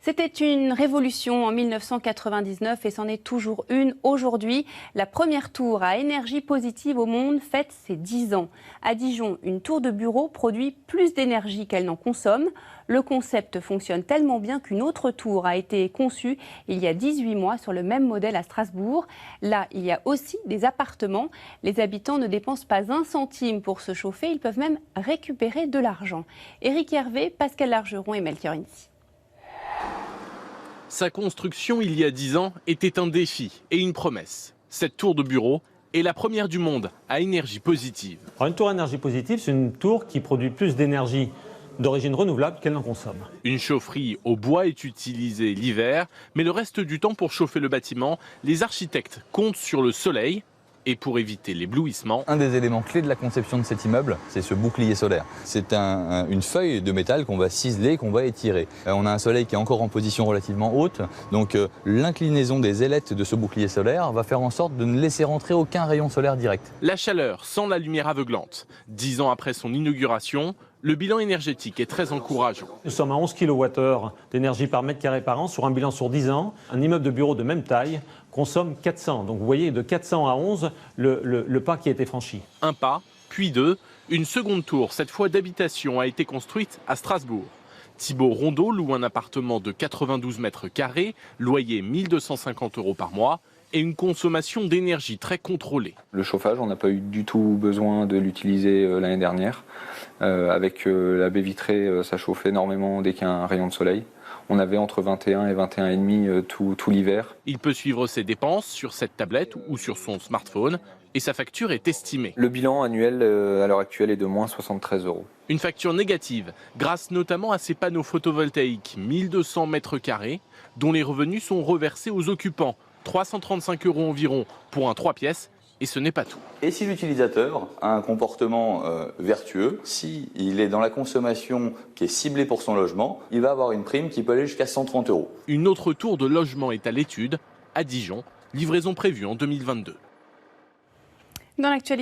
C'était une révolution en 1999 et c'en est toujours une aujourd'hui. La première tour à énergie positive au monde fête ses 10 ans. À Dijon, une tour de bureau produit plus d'énergie qu'elle n'en consomme. Le concept fonctionne tellement bien qu'une autre tour a été conçue il y a 18 mois sur le même modèle à Strasbourg. Là, il y a aussi des appartements. Les habitants ne dépensent pas un centime pour se chauffer, ils peuvent même récupérer de l'argent. Éric Hervé, Pascal Largeron et Melchior Insi. Sa construction, il y a 10 ans, était un défi et une promesse. Cette tour de bureau est la première du monde à énergie positive. Alors une tour à énergie positive, c'est une tour qui produit plus d'énergie d'origine renouvelable qu'elle n'en consomme. Une chaufferie au bois est utilisée l'hiver, mais le reste du temps pour chauffer le bâtiment, les architectes comptent sur le soleil. Et pour éviter l'éblouissement, un des éléments clés de la conception de cet immeuble, c'est ce bouclier solaire. C'est une feuille de métal qu'on va ciseler, qu'on va étirer. On a un soleil qui est encore en position relativement haute, donc l'inclinaison des ailettes de ce bouclier solaire va faire en sorte de ne laisser rentrer aucun rayon solaire direct. La chaleur sans la lumière aveuglante. 10 ans après son inauguration, le bilan énergétique est très encourageant. Nous sommes à 11 kWh d'énergie par mètre carré par an sur un bilan sur 10 ans. Un immeuble de bureau de même taille consomme 400. Donc vous voyez, de 400 à 11, le pas qui a été franchi. Un pas, puis deux. Une seconde tour, cette fois d'habitation, a été construite à Strasbourg. Thibaut Rondeau loue un appartement de 92 mètres carrés, loyer 1 250 € par mois et une consommation d'énergie très contrôlée. Le chauffage, on n'a pas eu du tout besoin de l'utiliser l'année dernière. Avec la baie vitrée, ça chauffait énormément dès qu'il y a un rayon de soleil. On avait entre 21 et 21,5 tout l'hiver. Il peut suivre ses dépenses sur cette tablette ou sur son smartphone et sa facture est estimée. Le bilan annuel à l'heure actuelle est de moins 73 €. Une facture négative, grâce notamment à ces panneaux photovoltaïques 1200 mètres carrés, dont les revenus sont reversés aux occupants. 335 € environ pour un 3 pièces. Et ce n'est pas tout. Et si l'utilisateur a un comportement vertueux, s'il est dans la consommation qui est ciblée pour son logement, il va avoir une prime qui peut aller jusqu'à 130 €. Une autre tour de logement est à l'étude, à Dijon, livraison prévue en 2022. Dans l'actualité.